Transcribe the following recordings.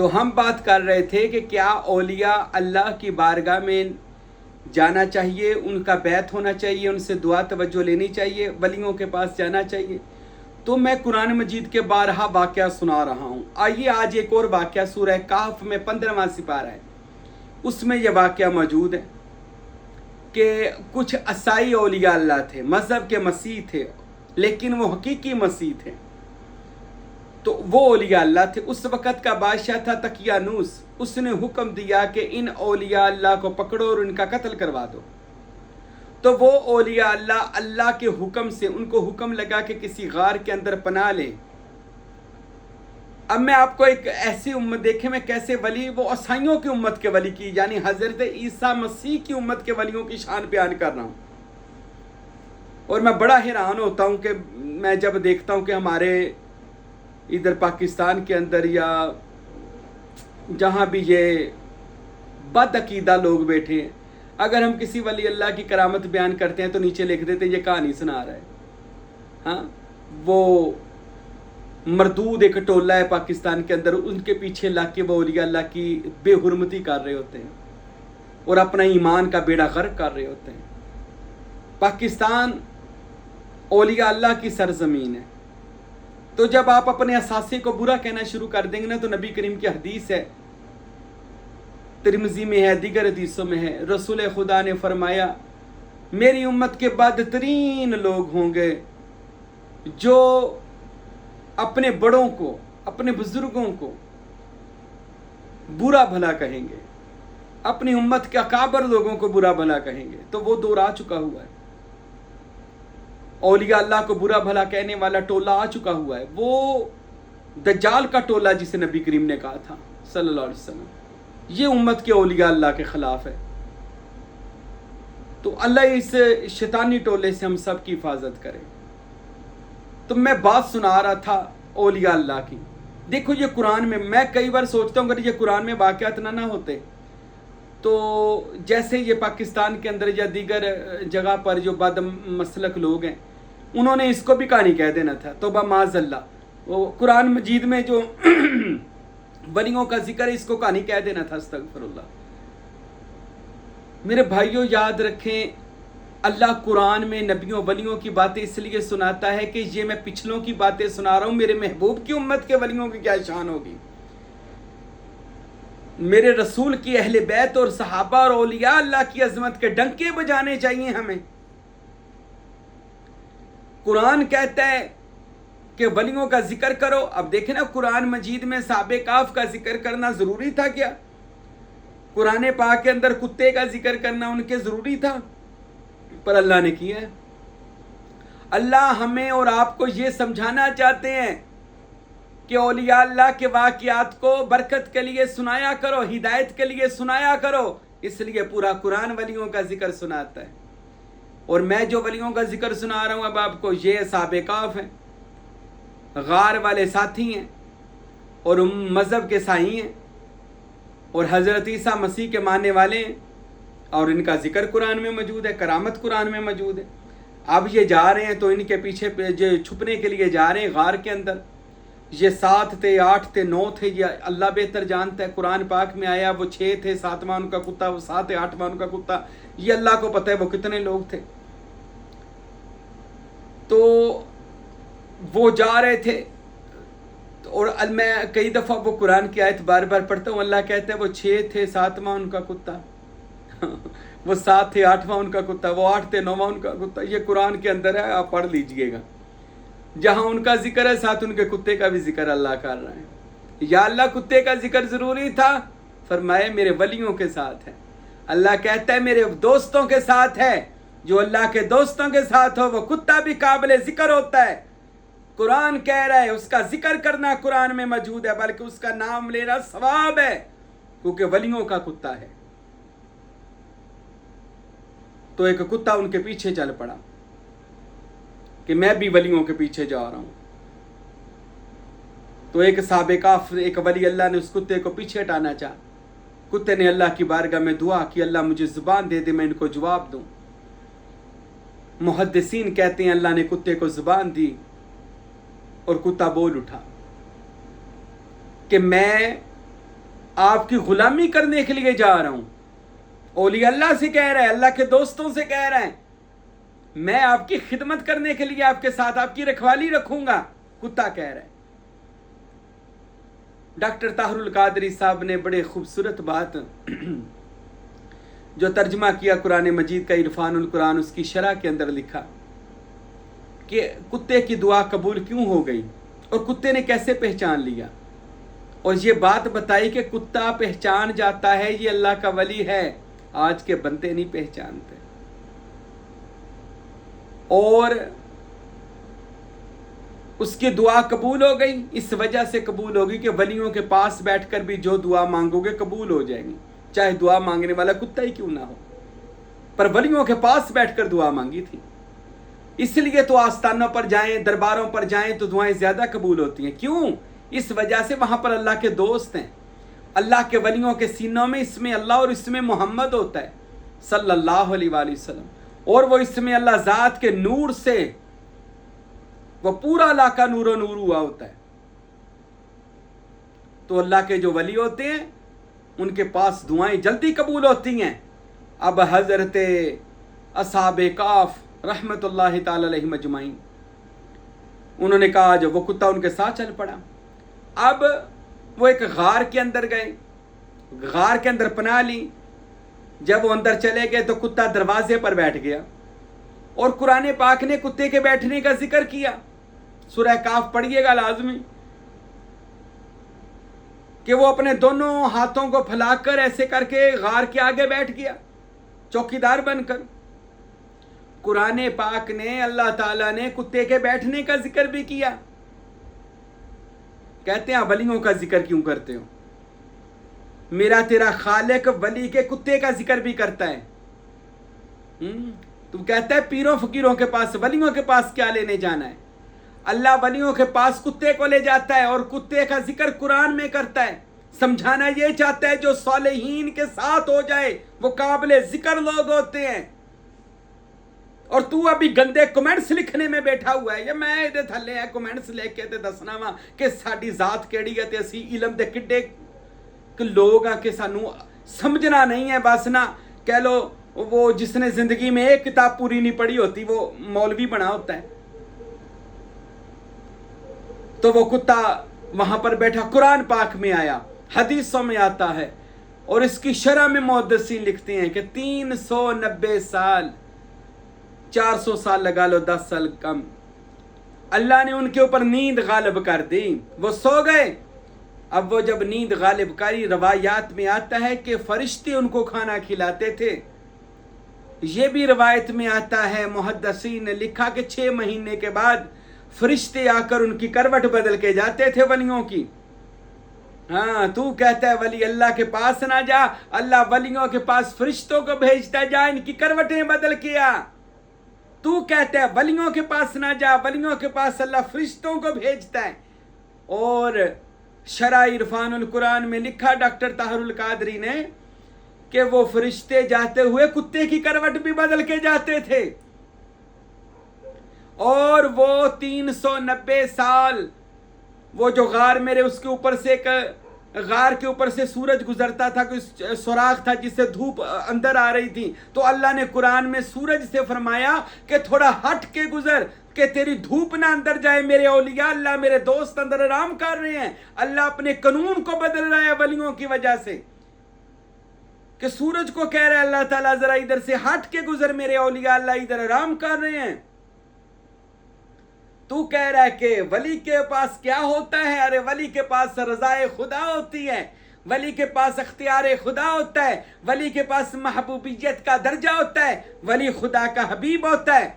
تو ہم بات کر رہے تھے کہ کیا اولیاء اللہ کی بارگاہ میں جانا چاہیے، ان کا بیعت ہونا چاہیے، ان سے دعا توجہ لینی چاہیے، ولیوں کے پاس جانا چاہیے؟ تو میں قرآن مجید کے بارہا واقعہ سنا رہا ہوں۔ آئیے آج ایک اور واقعہ سورہ کہف میں 15واں سپارہ ہے، اس میں یہ واقعہ موجود ہے کہ کچھ عیسائی اولیاء اللہ تھے، مذہب کے مسیح تھے، لیکن وہ حقیقی مسیح تھے۔ تو وہ اولیاء اللہ تھے۔ اس وقت کا بادشاہ تھا تقیانوس، اس نے حکم دیا کہ ان اولیاء اللہ کو پکڑو اور ان کا قتل کروا دو۔ تو وہ اولیاء اللہ اللہ کے حکم سے، ان کو حکم لگا کہ کسی غار کے اندر پناہ لیں۔ اب میں آپ کو ایک ایسی امت، دیکھیں میں کیسے ولی، وہ عیسائیوں کی امت کے ولی کی، یعنی حضرت عیسیٰ مسیح کی امت کے ولیوں کی شان بیان کر رہا ہوں۔ اور میں بڑا حیران ہوتا ہوں کہ میں جب دیکھتا ہوں کہ ہمارے ادھر پاکستان کے اندر یا جہاں بھی یہ بد عقیدہ لوگ بیٹھے ہیں، اگر ہم کسی ولی اللہ کی کرامت بیان کرتے ہیں تو نیچے لکھ دیتے ہیں یہ کہانی سنا رہا ہے۔ ہاں، وہ مردود ایک ٹولہ ہے پاکستان کے اندر، ان کے پیچھے لگ کے وہ اولیاء اللہ کی بے حرمتی کر رہے ہوتے ہیں اور اپنا ایمان کا بیڑا غرق کر رہے ہوتے ہیں۔ پاکستان اولیاء اللہ کی سرزمین ہے، تو جب آپ اپنے اثاثے کو برا کہنا شروع کر دیں گے نا، تو نبی کریم کی حدیث ہے، ترمذی میں ہے، دیگر حدیثوں میں ہے، رسول خدا نے فرمایا میری امت کے بدترین لوگ ہوں گے جو اپنے بڑوں کو، اپنے بزرگوں کو برا بھلا کہیں گے، اپنی امت کے اکابر لوگوں کو برا بھلا کہیں گے۔ تو وہ دور آ چکا ہوا ہے، اولیاء اللہ کو برا بھلا کہنے والا ٹولہ آ چکا ہوا ہے، وہ دجال کا ٹولہ جسے نبی کریم نے کہا تھا صلی اللہ علیہ وسلم، یہ امت کے اولیاء اللہ کے خلاف ہے۔ تو اللہ اس شیطانی ٹولے سے ہم سب کی حفاظت کرے۔ تو میں بات سنا رہا تھا اولیاء اللہ کی، دیکھو یہ قرآن میں کئی بار سوچتا ہوں اگر یہ قرآن میں واقعات نہ ہوتے تو جیسے یہ پاکستان کے اندر یا دیگر جگہ پر جو بد مسلک لوگ ہیں، انہوں نے اس کو بھی کہانی کہہ دینا تھا، توبہ معاذ اللہ۔ وہ قرآن مجید میں جو ولیوں کا ذکر ہے، اس کو کہانی کہہ دینا تھا، استغفر اللہ۔ میرے بھائیوں یاد رکھیں، اللہ قرآن میں نبیوں ولیوں کی باتیں اس لیے سناتا ہے کہ یہ میں پچھلوں کی باتیں سنا رہا ہوں، میرے محبوب کی امت کے ولیوں کی کیا شان ہوگی، میرے رسول کی اہل بیت اور صحابہ اور اولیاء اللہ کی عظمت کے ڈنکے بجانے چاہیے ہمیں۔ قرآن کہتا ہے کہ ولیوں کا ذکر کرو۔ اب دیکھیں نا، قرآن مجید میں صحابہ کہف کا ذکر کرنا ضروری تھا کیا؟ قرآن پاک کے اندر کتے کا ذکر کرنا ان کے ضروری تھا؟ پر اللہ نے کیا ہے۔ اللہ ہمیں اور آپ کو یہ سمجھانا چاہتے ہیں کہ اولیاء اللہ کے واقعات کو برکت کے لیے سنایا کرو، ہدایت کے لیے سنایا کرو، اس لیے پورا قرآن ولیوں کا ذکر سناتا ہے۔ اور میں جو ولیوں کا ذکر سنا رہا ہوں اب آپ کو، یہ اصحاب کہف ہیں، غار والے ساتھی ہیں اور مذہب کے سائی ہیں اور حضرت عیسیٰ مسیح کے ماننے والے ہیں، اور ان کا ذکر قرآن میں موجود ہے، کرامت قرآن میں موجود ہے۔ اب یہ جا رہے ہیں تو ان کے پیچھے چھپنے کے لیے جا رہے ہیں غار کے اندر۔ یہ 7 تھے، 8 تھے، 9 تھے، یہ اللہ بہتر جانتا ہے۔ قرآن پاک میں آیا وہ 6 تھے، 7واں ان کا کتا، وہ 7 ہے، 8واں ان کا کتا، یہ اللہ کو پتہ ہے وہ کتنے لوگ تھے۔ تو وہ جا رہے تھے، اور میں کئی دفعہ وہ قرآن کی آیت بار بار پڑھتا ہوں، اللہ کہتا ہے وہ 6 تھے، 7واں ان کا کتا، وہ 7 تھے، 8واں ان کا کتا، وہ 8 تھے، 9واں ان کا کتا۔ یہ قرآن کے اندر ہے، آپ پڑھ لیجئے گا، جہاں ان کا ذکر ہے ساتھ ان کے کتے کا بھی ذکر اللہ کر رہا ہے۔ یا اللہ کتے کا ذکر ضروری تھا؟ فرمائے میرے ولیوں کے ساتھ ہے۔ اللہ کہتا ہے میرے دوستوں کے ساتھ ہے، جو اللہ کے دوستوں کے ساتھ ہو وہ کتا بھی قابل ذکر ہوتا ہے۔ قرآن کہہ رہا ہے اس کا ذکر کرنا قرآن میں موجود ہے، بلکہ اس کا نام لینا ثواب ہے، کیونکہ ولیوں کا کتا ہے۔ تو ایک کتا ان کے پیچھے چل پڑا کہ میں بھی ولیوں کے پیچھے جا رہا ہوں۔ تو ایک صحابہ کہف، ایک ولی اللہ نے اس کتے کو پیچھے ہٹانا چاہا۔ کتے نے اللہ کی بارگاہ میں دعا کی، اللہ مجھے زبان دے دے میں ان کو جواب دوں۔ محدثین کہتے ہیں اللہ نے کتے کو زبان دی اور کتا بول اٹھا کہ میں آپ की गुलामी करने के लिए जा रहा हूं। औलिया अल्लाह से कह रहा है, अल्लाह के दोस्तों से कह रहा है, मैं आपकी खिदमत करने के लिए आपके साथ आपकी रखवाली रखूंगा, कुत्ता कह रहा है। डॉक्टर ताहरुल कादरी साहब ने बड़े खूबसूरत बात जो तर्जमा किया कुरान मजीद का इरफानुल कुरान, उसकी शरह के अंदर लिखा कि कुत्ते की दुआ कबूल क्यों हो गई और कुत्ते ने कैसे पहचान लिया, और ये बात बताई कि कुत्ता पहचान जाता है ये अल्लाह का वली है, आज के बंदे नहीं पहचानते। और उसकी दुआ कबूल हो गई, इस वजह से कबूल होगी कि वलियों के पास बैठकर भी जो दुआ मांगोगे कबूल हो जाएगी, चाहे दुआ मांगने वाला कुत्ता ही क्यों ना हो। पर वलियों के पास बैठकर दुआ मांगी थी, इसलिए तो आस्थानों पर जाएं, दरबारों पर जाएं तो दुआएं ज्यादा कबूल होती हैं। क्यों? इस वजह से वहां पर अल्लाह के दोस्त हैं। अल्लाह के वलियों के सीनों में इसमें अल्लाह और इसमें मोहम्मद होता है सल्लल्लाहु अलैहि वसल्लम, और वो इसमें अल्लाह ज़ात के नूर से वो पूरा अल्लाह का नूर नूर हुआ होता है। तो अल्लाह के जो वली होते हैं उनके पास दुआएं जल्दी कबूल होती हैं। अब हजरत असहाबे काफ रहमतुल्लाहि ताला अलैहिम अजमाइन, उन्होंने कहा, जो वो कुत्ता उनके साथ चल पड़ा। अब वो एक गार के अंदर गए, गार के अंदर पनाह ली। जब वो अंदर चले गए तो कुत्ता दरवाजे पर बैठ गया, और कुरान पाक ने कुत्ते के बैठने का जिक्र किया। सूरह काफ पढ़िएगा लाजमी, कि वो अपने दोनों हाथों को फैलाकर ऐसे करके गार के आगे बैठ गया चौकीदार बनकर। कुरान पाक ने, अल्लाह ताला ने कुत्ते के बैठने का जिक्र भी किया। कहते हैं वलियों का जिक्र क्यों करते हो? मेरा तेरा खालिक वली के कुत्ते का जिक्र भी करता है। तू कहता है पीरों फकीरों के पास, वलियों के पास क्या लेने जाना है? अल्लाह वलियों के पास कुत्ते को ले जाता है और कुत्ते का जिक्र कुरान में करता है। समझाना ये चाहता है जो सालेहीन के साथ हो जाए वो काबिले जिक्र लोग होते हैं। और तू अभी गंदे कमेंट्स लिखने में बैठा हुआ है। ये मैं इहदे थल्ले है कमेंट्स लेके ते दसना वा कि साडी जात केड़ी है ते असी इलम दे किड्डे लोग आ कि सानू समझना नहीं है। बस ना कह लो वो जिसने जिंदगी में एक किताब पूरी नहीं पढ़ी होती वो मौलवी बना होता है। तो वो कुत्ता वहां पर बैठा, कुरान पाक में आया, हदीसों में आता है, और इसकी शरह में मुहद्दिसीन लिखते हैं कि 390 साल, 400 साल लगा लो, 10 साल कम, अल्लाह ने उनके ऊपर नींद गालिब कर दी, वो सो गए। अब वो जब नींद गालिब करी, रवायात में आता है कि फरिश्ते उनको खाना खिलाते थे। ये भी रवायत में आता है, मुहद्दिसीन ने लिखा कि 6 महीने के बाद फरिश्ते आकर उनकी करवट बदल के जाते थे वलियों की। हाँ, तू कहता है वली अल्लाह के पास ना जा, अल्लाह वलियों के पास फरिश्तों को भेजता है, जा इनकी करवटें बदल के आ। तू कहता है वलियों के पास ना जा, वलियों के पास अल्लाह फरिश्तों को भेजता है। और शरह इरफानुल कुरान में लिखा डॉक्टर ताहरुल कादरी ने कि वो फरिश्ते जाते हुए कुत्ते की करवट भी बदल के जाते थे। और वो 390 साल वो जो गार मेरे उसके ऊपर से एक गार के ऊपर से सूरज गुजरता था, कोई सुराख था जिससे धूप अंदर आ रही थी। तो अल्लाह ने कुरान में सूरज से फरमाया कि थोड़ा हट के गुजर कि तेरी धूप ना अंदर जाए। मेरे औलिया अल्लाह मेरे दोस्त अंदर आराम कर रहे हैं। अल्लाह अपने कानून को बदल रहा है वलियों की वजह से, कि सूरज को कह रहा है अल्लाह ताला जरा इधर से हट के गुजर, मेरे औलिया अल्लाह इधर आराम कर रहे हैं। तू कह रहा है कि वली के पास क्या होता है? अरे वली के पास रज़ाए खुदा होती है, वली के पास अख्तियार खुदा होता है, वली के पास महबूबियत का दर्जा होता है, वली खुदा का हबीब होता है,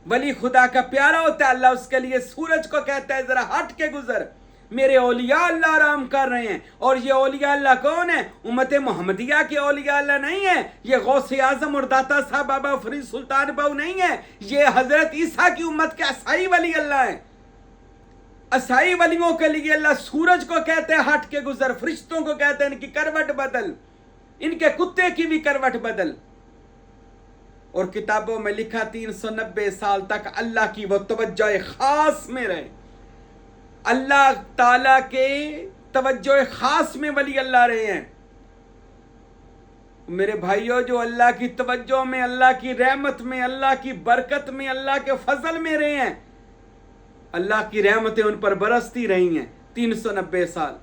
वली खुदा का प्यारा होता है। अल्लाह उसके लिए सूरज को कहता है जरा हट के गुजर, मेरे औलिया अल्लाह आराम कर रहे हैं। और ये औलिया अल्लाह कौन है? उम्मत मोहम्मदिया के औलिया अल्लाह नहीं है, ये गौसे आजम और दाता साहब बाबा फरीद सुल्तान बाऊ नहीं है, ये हजरत ईसा की उम्मत के असाई वली अल्लाह है। असाई वलियों के लिए अल्लाह सूरज को कहते हैं हट के गुजर, फरिश्तों को कहते हैं इनकी करवट बदल, इनके कुत्ते की भी करवट बदल। और किताबों में लिखा 390 साल तक अल्लाह की वो तवज्जो खास में रहे। अल्लाह ताला के तवज्जो खास में वली अल्लाह रहे हैं। मेरे भाइयों, जो अल्लाह की तवज्जो में, अल्लाह की रहमत में, अल्लाह की बरकत में, अल्लाह के फजल में रहे हैं, अल्लाह की रहमतें उन पर बरसती रही हैं 390 साल।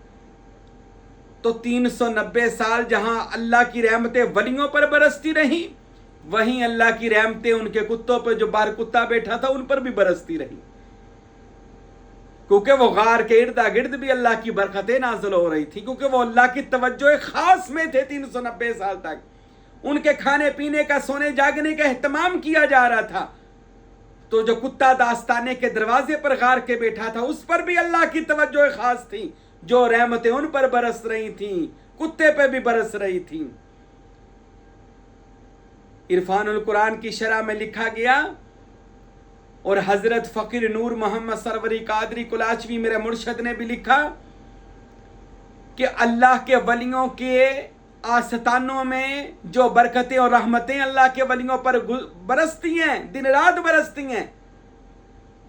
तो 390 साल जहां अल्लाह की रहमतें वलियों पर बरसती रही, वहीं अल्लाह की रहमतें उनके कुत्तों पर, जो बाहर कुत्ता बैठा था, उन पर भी बरसती रही, क्योंकि वो गार के इर्द गिर्द भी अल्लाह की बरकतें नाज़िल हो रही थी, क्योंकि वो अल्लाह की तवज्जो खास में थे 390 साल तक। उनके खाने पीने का, सोने जागने का एहतमाम किया जा रहा था। तो जो कुत्ता दास्ताने के दरवाजे पर गार के बैठा था, उस पर भी अल्लाह की तवज्जो खास थी, जो रहमतें उन पर बरस रही थी, कुत्ते पे भी बरस रही थी। इरफानुल कुरान की शरह में लिखा गया, और हजरत फ़कीर नूर मोहम्मद सरवरी कादरी कुलाचवी मेरे मुर्शद ने भी लिखा कि अल्लाह के वलियों के आस्तानों में जो बरकतें और रहमतें अल्लाह के वलियों पर बरसती हैं, दिन रात बरसती हैं,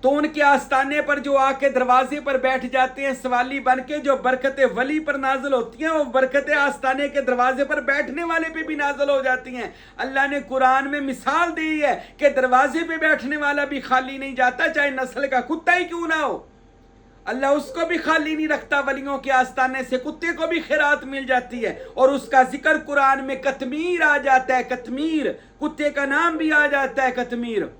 तो उनके आस्ताने पर जो आके दरवाजे पर बैठ जाते हैं सवाली बन के, जो बरकतें वली पर नाजिल होती हैं, वो बरकतें आस्ताने के दरवाजे पर बैठने वाले पे भी नाजिल हो जाती हैं। अल्लाह ने कुरान में मिसाल दी है कि दरवाजे पे बैठने वाला भी खाली नहीं जाता, चाहे नस्ल का कुत्ता ही क्यों ना हो, अल्लाह उसको भी खाली नहीं रखता। वलियों के आस्ताने से कुत्ते को भी खैरात मिल जाती है, और उसका जिक्र कुरान में कतमीर आ जाता है। कतमीर, कुत्ते का नाम भी आ जाता है कतमीर।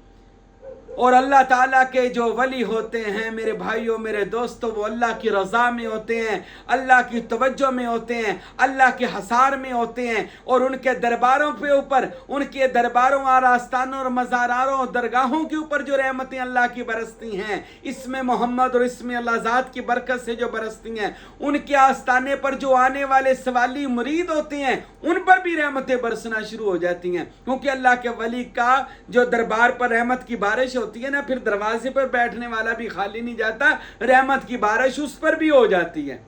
और अल्लाह ताला के जो वली होते हैं मेरे भाइयों, मेरे दोस्तों, वो अल्लाह की रज़ा में होते हैं, अल्लाह की तवज्जो में होते हैं, अल्लाह के हसार में होते हैं, और उनके दरबारों पे ऊपर, उनके दरबारों, आरास्तानों और मज़ारारों और दरगाहों के ऊपर जो रहमतें अल्लाह की बरसती हैं, इसमें मोहम्मद और इसमें अल्लाह ज़ात की बरकत से जो बरसती हैं, उनके आस्ताने पर जो आने वाले सवाली मुरीद होते हैं, उन पर भी रहमतें बरसना शुरू हो जाती हैं। क्योंकि अल्लाह के वली का जो दरबार पर रहमत की बारिश होती है ना, फिर दरवाजे पर बैठने वाला भी खाली नहीं जाता, रहमत की बारिश उस पर भी हो जाती है।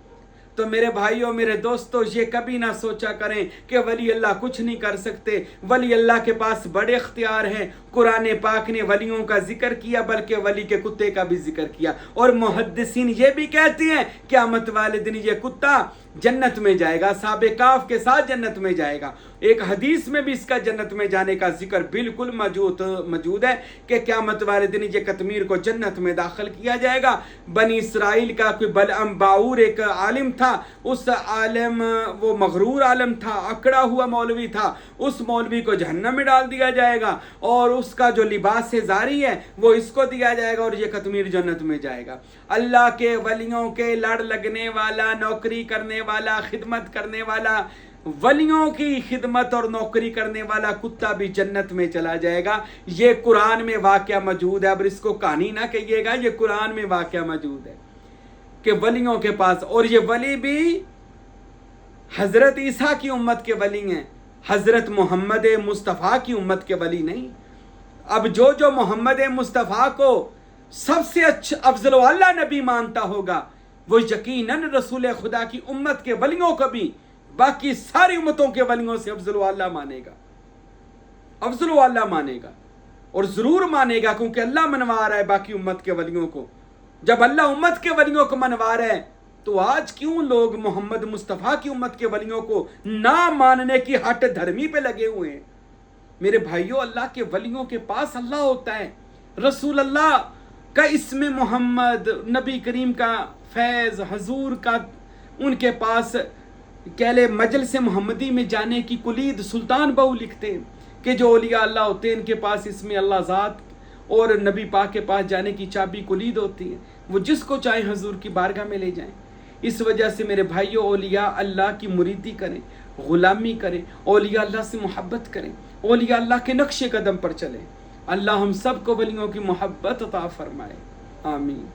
तो मेरे भाइयों, मेरे दोस्तों, ये कभी ना सोचा करें कि वली अल्लाह कुछ नहीं कर सकते। वली अल्लाह के पास बड़े इख्तियार हैं। कुरान पाक ने वलियों का जिक्र किया, बल्कि वली के कुत्ते का भी जिक्र किया। और मुहद्दिसीन ये भी कहते हैं क़यामत वाले दिन ये कुत्ता जन्नत में जाएगा, साबे काफ के साथ जन्नत में जाएगा। एक हदीस में भी इसका जन्नत में जाने का जिक्र बिल्कुल मौजूद है कि क़यामत वाले दिन ये कतमीर को जन्नत में दाखिल किया जाएगा। बनी इसराइल का कोई बलअम बाऊर एक आलिम था, उस आलिम, वो मगरूर आलिम था, अकड़ा हुआ मौलवी था, उस मौलवी को जहन्नम में डाल दिया जाएगा, और उसका जो लिबास जारी है वो इसको दिया जाएगा, और ये कतमीर जन्नत में जाएगा। अल्लाह के वलियों के लड़ लगने वाला, नौकरी करने वाला, खिदमत करने वाला, वलियों की खिदमत और नौकरी करने वाला कुत्ता भी जन्नत में चला जाएगा। ये कुरान में वाक़या मौजूद है। अब इसको कहानी ना कहिएगा, ये कुरान में वाक़या मौजूद है कि वलियों के पास, और ये वली भी हजरत ईसा की उम्मत के वली हैं, हजरत मोहम्मद मुस्तफ़ा की उम्मत के वली नहीं। अब जो मोहम्मद मुस्तफ़ा को सबसे अच्छा अफजल वाला नबी मानता होगा, वो यकीनन रसूल खुदा की उम्मत के वलियों को भी बाकी सारी उम्मतों के वलियों से अफजल वाला मानेगा, अफजल वाला मानेगा, और जरूर मानेगा, क्योंकि अल्लाह मनवा रहा है बाकी उम्मत के वलियों को। जब अल्लाह उम्मत के वलियों को मनवा रहा है, तो आज क्यों लोग मोहम्मद मुस्तफ़ा की उम्मत के वलियों को ना मानने की हट धर्मी पे लगे हुए हैं? मेरे भाइयों, अल्लाह के वलियों के पास अल्लाह होता है, रसूल अल्लाह का इसमें मोहम्मद, नबी करीम का फैज़, हजूर का, उनके पास कहले मजलिस मोहम्मदी में जाने की कुलीद सुल्तान बहू लिखते हैं कि जो औलिया अल्लाह होते हैं, इनके पास इसमें अल्लाह ज़ात और नबी पाक के पास जाने की चाबी कुलीद होती है, वो जिसको चाहे हजूर की बारगाह में ले जाएं। इस वजह से मेरे भाइयों, औलिया अल्लाह की मुरीदी करें, ग़ुलामी करें, औलिया अल्लाह से मोहब्बत करें, औलिया अल्लाह के नक्शे कदम पर चलें। अल्लाह हम सब को वलियों की मोहब्बत अता फरमाए। आमीन।